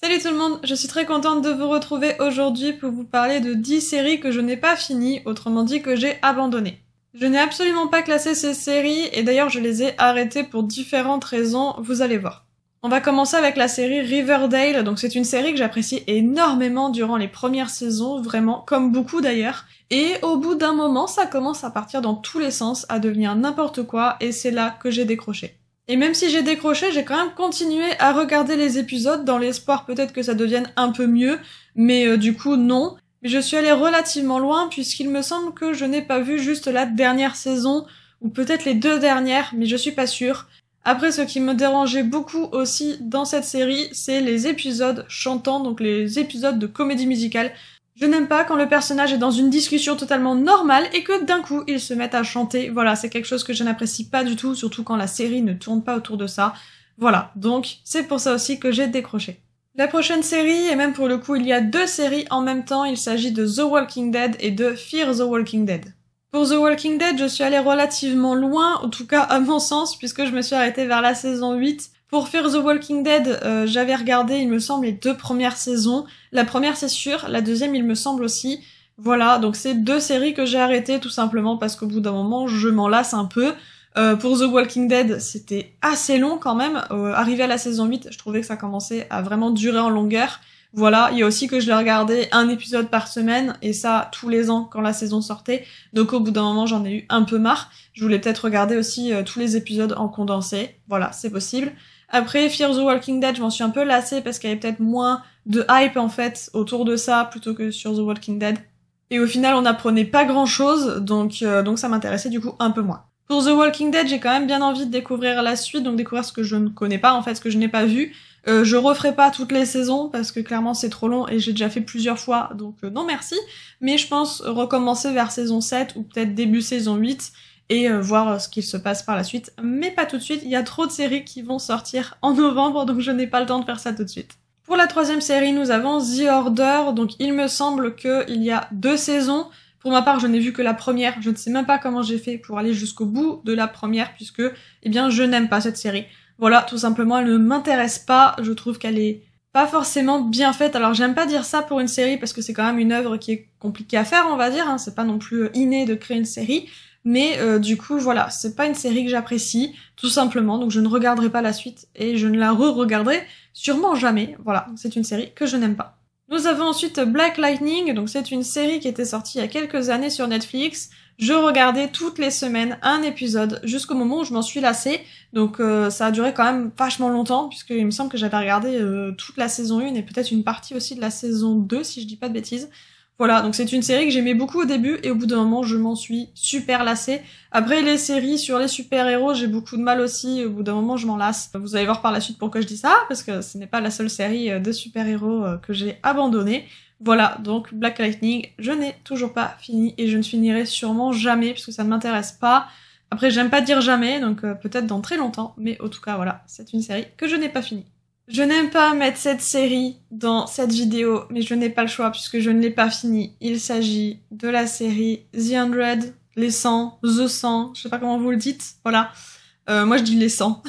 Salut tout le monde, je suis très contente de vous retrouver aujourd'hui pour vous parler de 10 séries que je n'ai pas finies, autrement dit que j'ai abandonnées. Je n'ai absolument pas classé ces séries et d'ailleurs je les ai arrêtées pour différentes raisons, vous allez voir. On va commencer avec la série Riverdale, donc c'est une série que j'apprécie énormément durant les premières saisons, vraiment, comme beaucoup d'ailleurs, et au bout d'un moment ça commence à partir dans tous les sens, à devenir n'importe quoi, et c'est là que j'ai décroché. Et même si j'ai décroché, j'ai quand même continué à regarder les épisodes dans l'espoir peut-être que ça devienne un peu mieux, mais du coup non. Mais je suis allée relativement loin puisqu'il me semble que je n'ai pas vu juste la dernière saison, ou peut-être les 2 dernières, mais je suis pas sûre. Après, ce qui me dérangeait beaucoup aussi dans cette série, c'est les épisodes chantants, donc les épisodes de comédie musicale. Je n'aime pas quand le personnage est dans une discussion totalement normale et que d'un coup ils se mettent à chanter. Voilà, c'est quelque chose que je n'apprécie pas du tout, surtout quand la série ne tourne pas autour de ça. Voilà, donc c'est pour ça aussi que j'ai décroché. La prochaine série, et même pour le coup il y a 2 séries en même temps, il s'agit de The Walking Dead et de Fear the Walking Dead. Pour The Walking Dead, je suis allée relativement loin, en tout cas à mon sens, puisque je me suis arrêtée vers la saison 8. Pour Fear the Walking Dead, j'avais regardé, il me semble, les 2 premières saisons. La première, c'est sûr, la deuxième, il me semble aussi. Voilà, donc c'est 2 séries que j'ai arrêtées, tout simplement parce qu'au bout d'un moment, je m'en lasse un peu. Pour The Walking Dead, c'était assez long quand même. Arrivé à la saison 8, je trouvais que ça commençait à vraiment durer en longueur. Voilà, il y a aussi que je l'ai regardé un épisode par semaine, et ça tous les ans quand la saison sortait. Donc au bout d'un moment, j'en ai eu un peu marre. Je voulais peut-être regarder aussi tous les épisodes en condensé. Voilà, c'est possible. Après, Fear the Walking Dead, je m'en suis un peu lassée parce qu'il y avait peut-être moins de hype en fait autour de ça plutôt que sur The Walking Dead. Et au final, on n'apprenait pas grand-chose, donc ça m'intéressait du coup un peu moins. Pour The Walking Dead, j'ai quand même bien envie de découvrir la suite, donc découvrir ce que je ne connais pas en fait, ce que je n'ai pas vu. Je referai pas toutes les saisons parce que clairement c'est trop long et j'ai déjà fait plusieurs fois, donc non merci. Mais je pense recommencer vers saison 7 ou peut-être début saison 8 et voir ce qu'il se passe par la suite. Mais pas tout de suite, il y a trop de séries qui vont sortir en novembre, donc je n'ai pas le temps de faire ça tout de suite. Pour la 3e série, nous avons The Order, donc il me semble qu'il y a 2 saisons. Pour ma part, je n'ai vu que la première, je ne sais même pas comment j'ai fait pour aller jusqu'au bout de la première, puisque, eh bien, je n'aime pas cette série. Voilà, tout simplement, elle ne m'intéresse pas, je trouve qu'elle est pas forcément bien faite. Alors j'aime pas dire ça pour une série, parce que c'est quand même une œuvre qui est compliquée à faire, on va dire, hein. C'est pas non plus inné de créer une série, mais du coup, voilà, c'est pas une série que j'apprécie, tout simplement, donc je ne regarderai pas la suite, et je ne la re-regarderai sûrement jamais. Voilà, c'est une série que je n'aime pas. Nous avons ensuite Black Lightning, donc c'est une série qui était sortie il y a quelques années sur Netflix. Je regardais toutes les semaines un épisode jusqu'au moment où je m'en suis lassée, donc ça a duré quand même vachement longtemps, puisqu'il me semble que j'avais regardé toute la saison 1 et peut-être une partie aussi de la saison 2, si je dis pas de bêtises. Voilà, donc c'est une série que j'aimais beaucoup au début, et au bout d'un moment, je m'en suis super lassée. Après, les séries sur les super-héros, j'ai beaucoup de mal aussi, au bout d'un moment, je m'en lasse. Vous allez voir par la suite pourquoi je dis ça, parce que ce n'est pas la seule série de super-héros que j'ai abandonnée. Voilà, donc Black Lightning, je n'ai toujours pas fini, et je ne finirai sûrement jamais, puisque ça ne m'intéresse pas. Après, j'aime pas dire jamais, donc peut-être dans très longtemps, mais en tout cas, voilà, c'est une série que je n'ai pas finie. Je n'aime pas mettre cette série dans cette vidéo, mais je n'ai pas le choix puisque je ne l'ai pas finie. Il s'agit de la série The 100, les 100, The 100, je sais pas comment vous le dites, voilà. Moi je dis les 100,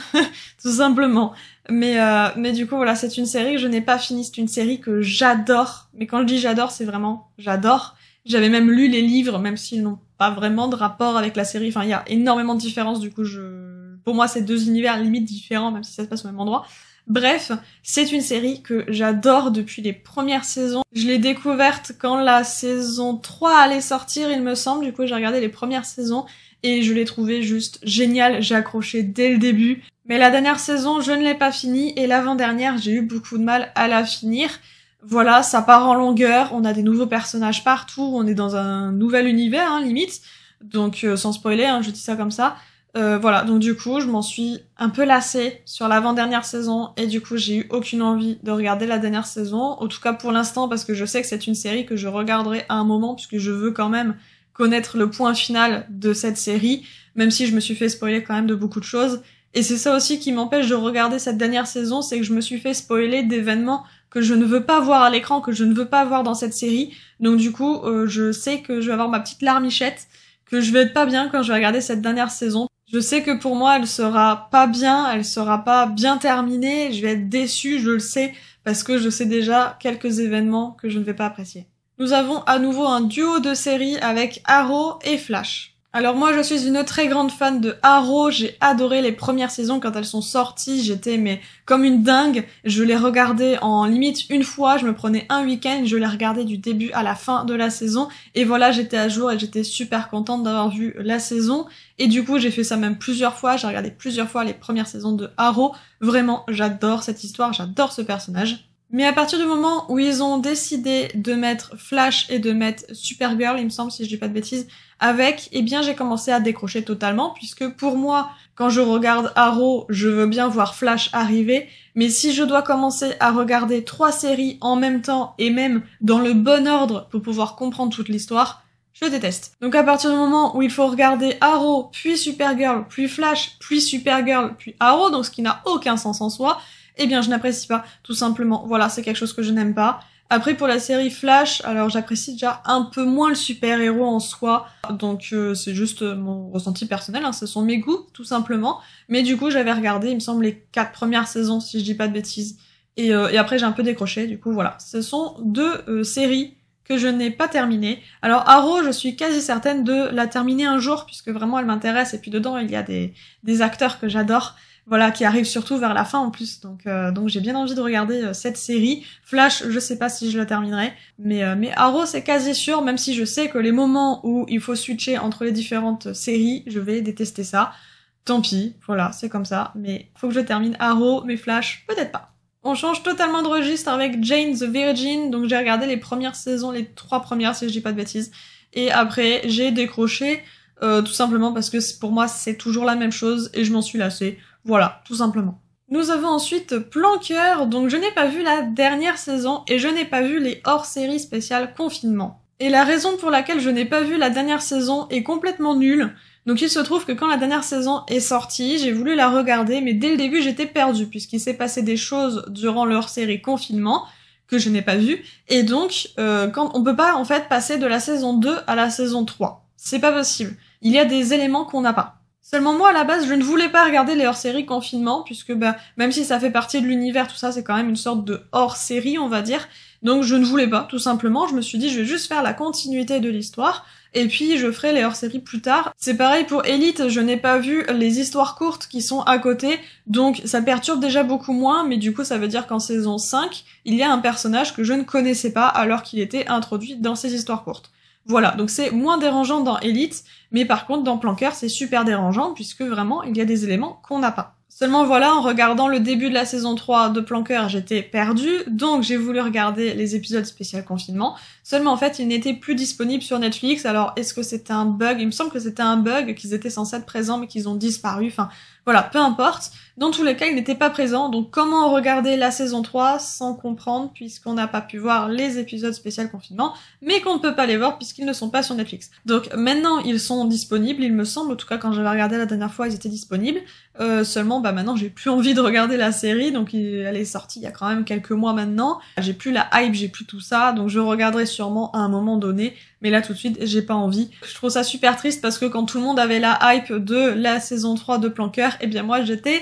tout simplement. Mais du coup voilà, c'est une série que je n'ai pas finie, c'est une série que j'adore. Mais quand je dis j'adore, c'est vraiment j'adore. J'avais même lu les livres, même s'ils n'ont pas vraiment de rapport avec la série. Enfin, il y a énormément de différences, du coup pour moi c'est 2 univers limite différents, même si ça se passe au même endroit. Bref, c'est une série que j'adore depuis les premières saisons. Je l'ai découverte quand la saison 3 allait sortir, il me semble. Du coup, j'ai regardé les premières saisons et je l'ai trouvée juste géniale. J'ai accroché dès le début. Mais la dernière saison, je ne l'ai pas finie, et l'avant-dernière, j'ai eu beaucoup de mal à la finir. Voilà, ça part en longueur, on a des nouveaux personnages partout, on est dans un nouvel univers, hein, limite. Donc, sans spoiler, hein, je dis ça comme ça. Voilà, donc du coup, je m'en suis un peu lassée sur l'avant-dernière saison, et du coup, j'ai eu aucune envie de regarder la dernière saison, en tout cas pour l'instant, parce que je sais que c'est une série que je regarderai à un moment, puisque je veux quand même connaître le point final de cette série, même si je me suis fait spoiler quand même de beaucoup de choses. Et c'est ça aussi qui m'empêche de regarder cette dernière saison, c'est que je me suis fait spoiler d'événements que je ne veux pas voir à l'écran, que je ne veux pas voir dans cette série. Donc du coup, je sais que je vais avoir ma petite larmichette, que je vais être pas bien quand je vais regarder cette dernière saison. Je sais que pour moi, elle sera pas bien, elle sera pas bien terminée, je vais être déçue, je le sais, parce que je sais déjà quelques événements que je ne vais pas apprécier. Nous avons à nouveau un duo de séries avec Arrow et Flash. Alors moi je suis une très grande fan de Arrow, j'ai adoré les premières saisons quand elles sont sorties, j'étais mais comme une dingue, je les regardais en limite une fois, je me prenais un week-end, je les regardais du début à la fin de la saison, et voilà j'étais à jour et j'étais super contente d'avoir vu la saison, et du coup j'ai fait ça même plusieurs fois, j'ai regardé plusieurs fois les premières saisons de Arrow, vraiment j'adore cette histoire, j'adore ce personnage. Mais à partir du moment où ils ont décidé de mettre Flash et de mettre Supergirl, il me semble si je dis pas de bêtises, avec, eh bien j'ai commencé à décrocher totalement, puisque pour moi, quand je regarde Arrow, je veux bien voir Flash arriver, mais si je dois commencer à regarder 3 séries en même temps, et même dans le bon ordre pour pouvoir comprendre toute l'histoire, je déteste. Donc à partir du moment où il faut regarder Arrow, puis Supergirl, puis Flash, puis Supergirl, puis Arrow, donc ce qui n'a aucun sens en soi, eh bien je n'apprécie pas, tout simplement. Voilà, c'est quelque chose que je n'aime pas. Après pour la série Flash, alors j'apprécie déjà un peu moins le super-héros en soi, donc c'est juste mon ressenti personnel, hein, ce sont mes goûts, tout simplement. Mais du coup j'avais regardé, il me semble, les 4 premières saisons, si je dis pas de bêtises. Et après j'ai un peu décroché, du coup voilà. Ce sont 2 séries que je n'ai pas terminées. Alors Arrow, je suis quasi certaine de la terminer un jour, puisque vraiment elle m'intéresse, et puis dedans il y a des acteurs que j'adore. Voilà, qui arrive surtout vers la fin en plus, donc j'ai bien envie de regarder cette série. Flash, je sais pas si je la terminerai, mais Arrow c'est quasi sûr, même si je sais que les moments où il faut switcher entre les différentes séries, je vais détester ça. Tant pis, voilà, c'est comme ça, mais faut que je termine Arrow, mais Flash, peut-être pas. On change totalement de registre avec Jane the Virgin, donc j'ai regardé les premières saisons, les 3 premières si je dis pas de bêtises, et après j'ai décroché, tout simplement parce que pour moi c'est toujours la même chose et je m'en suis lassée. Voilà, tout simplement. Nous avons ensuite Planqueur, donc je n'ai pas vu la dernière saison et je n'ai pas vu les hors-séries spéciales confinement. Et la raison pour laquelle je n'ai pas vu la dernière saison est complètement nulle. Donc il se trouve que quand la dernière saison est sortie, j'ai voulu la regarder, mais dès le début j'étais perdue, puisqu'il s'est passé des choses durant leur série confinement que je n'ai pas vu, et donc quand on peut pas en fait passer de la saison 2 à la saison 3. C'est pas possible. Il y a des éléments qu'on n'a pas. Seulement moi, à la base, je ne voulais pas regarder les hors-séries confinement, puisque même si ça fait partie de l'univers, tout ça, c'est quand même une sorte de hors-série, on va dire. Donc je ne voulais pas, tout simplement. Je me suis dit, je vais juste faire la continuité de l'histoire, et puis je ferai les hors-séries plus tard. C'est pareil pour Elite, je n'ai pas vu les histoires courtes qui sont à côté, donc ça perturbe déjà beaucoup moins, mais du coup ça veut dire qu'en saison 5, il y a un personnage que je ne connaissais pas alors qu'il était introduit dans ces histoires courtes. Voilà, donc c'est moins dérangeant dans Elite, mais par contre dans Planqueur c'est super dérangeant puisque vraiment il y a des éléments qu'on n'a pas. Seulement voilà, en regardant le début de la saison 3 de Planqueur, j'étais perdue, donc j'ai voulu regarder les épisodes spécial confinement. Seulement en fait, ils n'étaient plus disponibles sur Netflix, alors est-ce que c'était un bug? Il me semble que c'était un bug, qu'ils étaient censés être présents mais qu'ils ont disparu, enfin voilà, peu importe. Dans tous les cas, ils n'étaient pas présents, donc comment regarder la saison 3 sans comprendre puisqu'on n'a pas pu voir les épisodes spécial confinement, mais qu'on ne peut pas les voir puisqu'ils ne sont pas sur Netflix. Donc maintenant, ils sont disponibles, il me semble, en tout cas quand j'avais regardé la dernière fois, ils étaient disponibles. Seulement, maintenant, j'ai plus envie de regarder la série, donc elle est sortie il y a quand même quelques mois maintenant. J'ai plus la hype, j'ai plus tout ça, donc je regarderai sûrement à un moment donné, mais là tout de suite, j'ai pas envie. Je trouve ça super triste parce que quand tout le monde avait la hype de la saison 3 de Planqueur, eh bien moi j'étais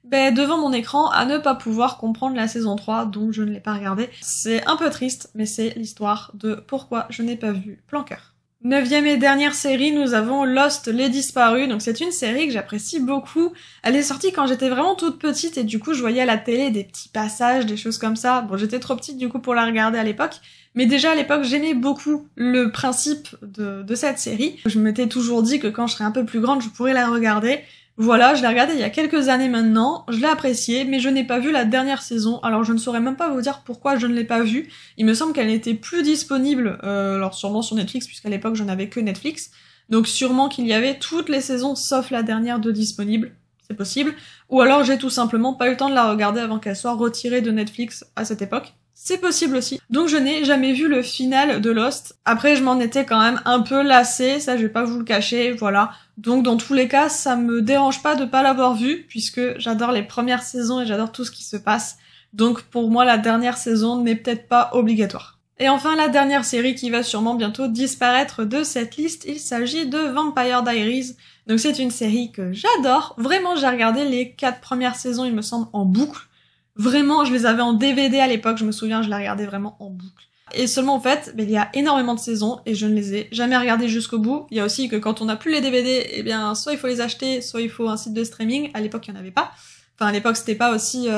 devant mon écran à ne pas pouvoir comprendre la saison 3, donc je ne l'ai pas regardée. C'est un peu triste, mais c'est l'histoire de pourquoi je n'ai pas vu Planqueur. 9e et dernière série, nous avons Lost, les disparus. Donc c'est une série que j'apprécie beaucoup. Elle est sortie quand j'étais vraiment toute petite et du coup je voyais à la télé des petits passages, des choses comme ça. Bon, j'étais trop petite du coup pour la regarder à l'époque, mais déjà à l'époque j'aimais beaucoup le principe de cette série. Je m'étais toujours dit que quand je serais un peu plus grande, je pourrais la regarder. Voilà, je l'ai regardée il y a quelques années maintenant, je l'ai appréciée, mais je n'ai pas vu la dernière saison, alors je ne saurais même pas vous dire pourquoi je ne l'ai pas vue. Il me semble qu'elle n'était plus disponible, alors sûrement sur Netflix, puisqu'à l'époque je n'avais que Netflix, donc sûrement qu'il y avait toutes les saisons sauf la dernière de disponible, c'est possible, ou alors j'ai tout simplement pas eu le temps de la regarder avant qu'elle soit retirée de Netflix à cette époque. C'est possible aussi. Donc je n'ai jamais vu le final de Lost. Après, je m'en étais quand même un peu lassée, ça je vais pas vous le cacher, voilà. Donc dans tous les cas, ça me dérange pas de pas l'avoir vu, puisque j'adore les premières saisons et j'adore tout ce qui se passe. Donc pour moi, la dernière saison n'est peut-être pas obligatoire. Et enfin, la dernière série qui va sûrement bientôt disparaître de cette liste, il s'agit de Vampire Diaries. Donc c'est une série que j'adore. Vraiment, j'ai regardé les 4 premières saisons, il me semble, en boucle. Vraiment, je les avais en DVD à l'époque, je me souviens, je la regardais vraiment en boucle. Et seulement en fait, il y a énormément de saisons et je ne les ai jamais regardées jusqu'au bout. Il y a aussi que quand on n'a plus les DVD, eh bien soit il faut les acheter, soit il faut un site de streaming. À l'époque, il n'y en avait pas. Enfin, à l'époque, c'était pas aussi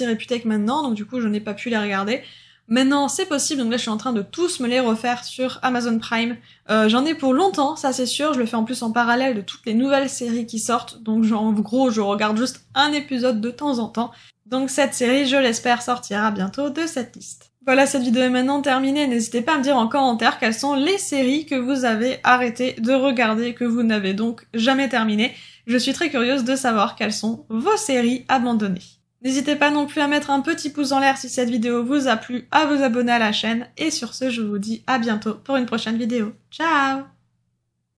réputé que maintenant, donc du coup, je n'ai pas pu les regarder. Maintenant, c'est possible, donc là, je suis en train de tous me les refaire sur Amazon Prime. J'en ai pour longtemps, ça c'est sûr, je le fais en plus en parallèle de toutes les nouvelles séries qui sortent, donc en gros, je regarde juste un épisode de temps en temps. Donc cette série, je l'espère, sortira bientôt de cette liste. Voilà, cette vidéo est maintenant terminée, n'hésitez pas à me dire en commentaire quelles sont les séries que vous avez arrêté de regarder, que vous n'avez donc jamais terminées. Je suis très curieuse de savoir quelles sont vos séries abandonnées. N'hésitez pas non plus à mettre un petit pouce en l'air si cette vidéo vous a plu, à vous abonner à la chaîne, et sur ce, je vous dis à bientôt pour une prochaine vidéo. Ciao!